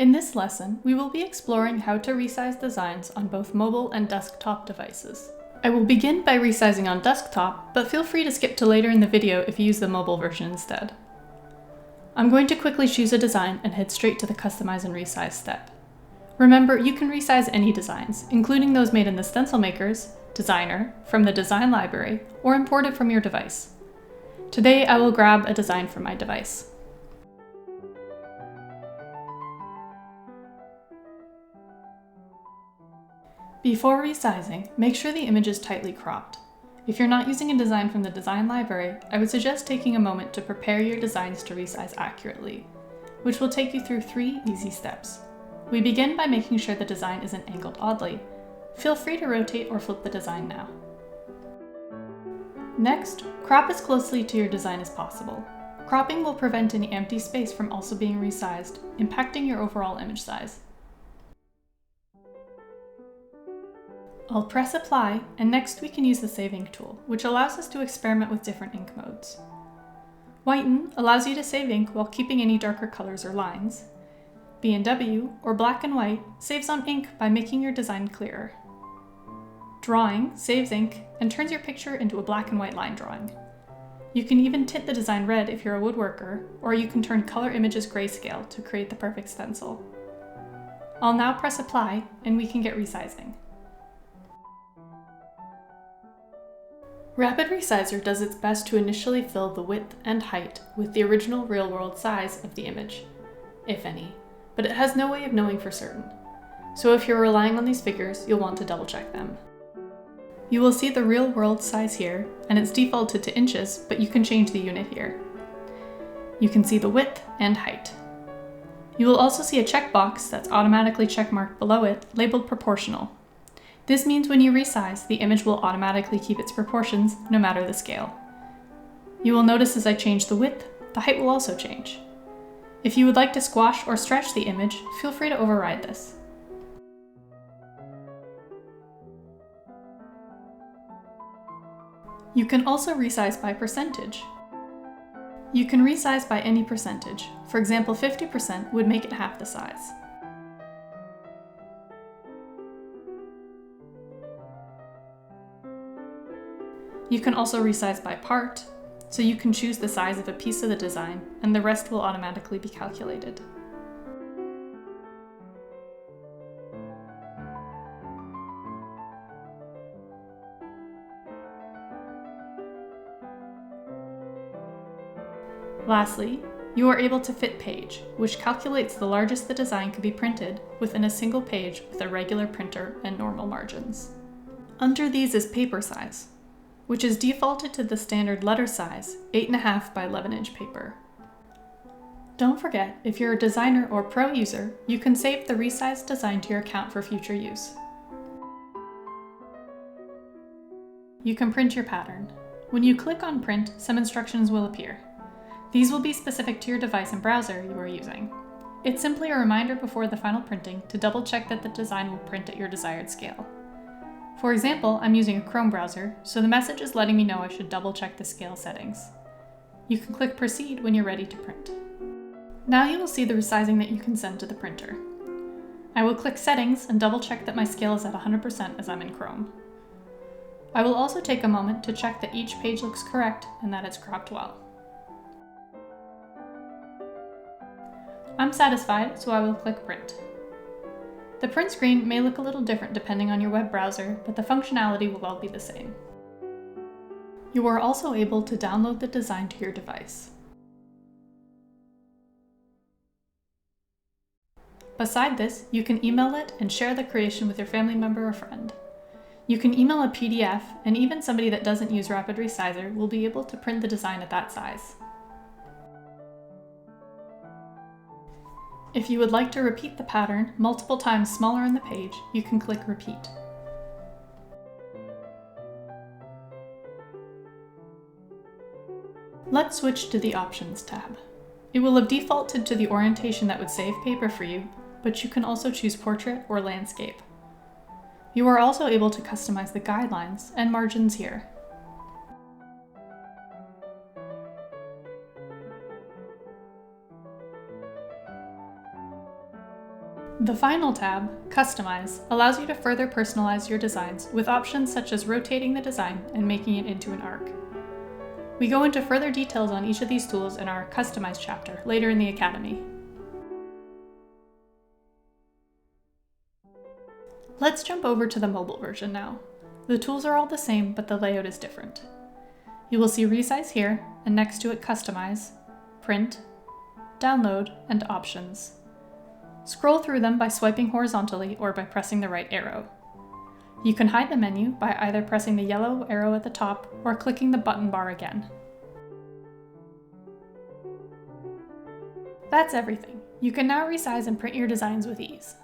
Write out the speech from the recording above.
In this lesson, we will be exploring how to resize designs on both mobile and desktop devices. I will begin by resizing on desktop, but feel free to skip to later in the video if you use the mobile version instead. I'm going to quickly choose a design and head straight to the Customize and Resize step. Remember, you can resize any designs, including those made in the Stencil Makers, Designer, from the design library, or imported from your device. Today, I will grab a design from my device. Before resizing, make sure the image is tightly cropped. If you're not using a design from the design library, I would suggest taking a moment to prepare your designs to resize accurately, which will take you through 3 easy steps. We begin by making sure the design isn't angled oddly. Feel free to rotate or flip the design now. Next, crop as closely to your design as possible. Cropping will prevent any empty space from also being resized, impacting your overall image size. I'll press apply, and next we can use the Save Ink tool, which allows us to experiment with different ink modes. Whiten allows you to save ink while keeping any darker colors or lines. B&W, or black and white, saves on ink by making your design clearer. Drawing saves ink and turns your picture into a black and white line drawing. You can even tint the design red if you're a woodworker, or you can turn color images grayscale to create the perfect stencil. I'll now press apply, and we can get resizing. Rapid Resizer does its best to initially fill the width and height with the original real-world size of the image, if any, but it has no way of knowing for certain. So if you're relying on these figures, you'll want to double-check them. You will see the real-world size here, and it's defaulted to inches, but you can change the unit here. You can see the width and height. You will also see a checkbox that's automatically checkmarked below it, labeled proportional. This means when you resize, the image will automatically keep its proportions, no matter the scale. You will notice as I change the width, the height will also change. If you would like to squash or stretch the image, feel free to override this. You can also resize by percentage. You can resize by any percentage. For example, 50% would make it half the size. You can also resize by part, so you can choose the size of a piece of the design, and the rest will automatically be calculated. Lastly, you are able to fit page, which calculates the largest the design could be printed within a single page with a regular printer and normal margins. Under these is paper size, which is defaulted to the standard letter size, 8.5 by 11 inch paper. Don't forget, if you're a designer or pro user, you can save the resized design to your account for future use. You can print your pattern. When you click on print, some instructions will appear. These will be specific to your device and browser you are using. It's simply a reminder before the final printing to double check that the design will print at your desired scale. For example, I'm using a Chrome browser, so the message is letting me know I should double check the scale settings. You can click Proceed when you're ready to print. Now you will see the resizing that you can send to the printer. I will click Settings and double check that my scale is at 100% as I'm in Chrome. I will also take a moment to check that each page looks correct and that it's cropped well. I'm satisfied, so I will click Print. The print screen may look a little different depending on your web browser, but the functionality will all be the same. You are also able to download the design to your device. Beside this, you can email it and share the creation with your family member or friend. You can email a PDF, and even somebody that doesn't use Rapid Resizer will be able to print the design at that size. If you would like to repeat the pattern multiple times smaller on the page, you can click Repeat. Let's switch to the Options tab. It will have defaulted to the orientation that would save paper for you, but you can also choose Portrait or Landscape. You are also able to customize the guidelines and margins here. The final tab, Customize, allows you to further personalize your designs with options such as rotating the design and making it into an arc. We go into further details on each of these tools in our Customize chapter later in the Academy. Let's jump over to the mobile version now. The tools are all the same, but the layout is different. You will see Resize here, and next to it Customize, Print, Download, and Options. Scroll through them by swiping horizontally or by pressing the right arrow. You can hide the menu by either pressing the yellow arrow at the top or clicking the button bar again. That's everything. You can now resize and print your designs with ease.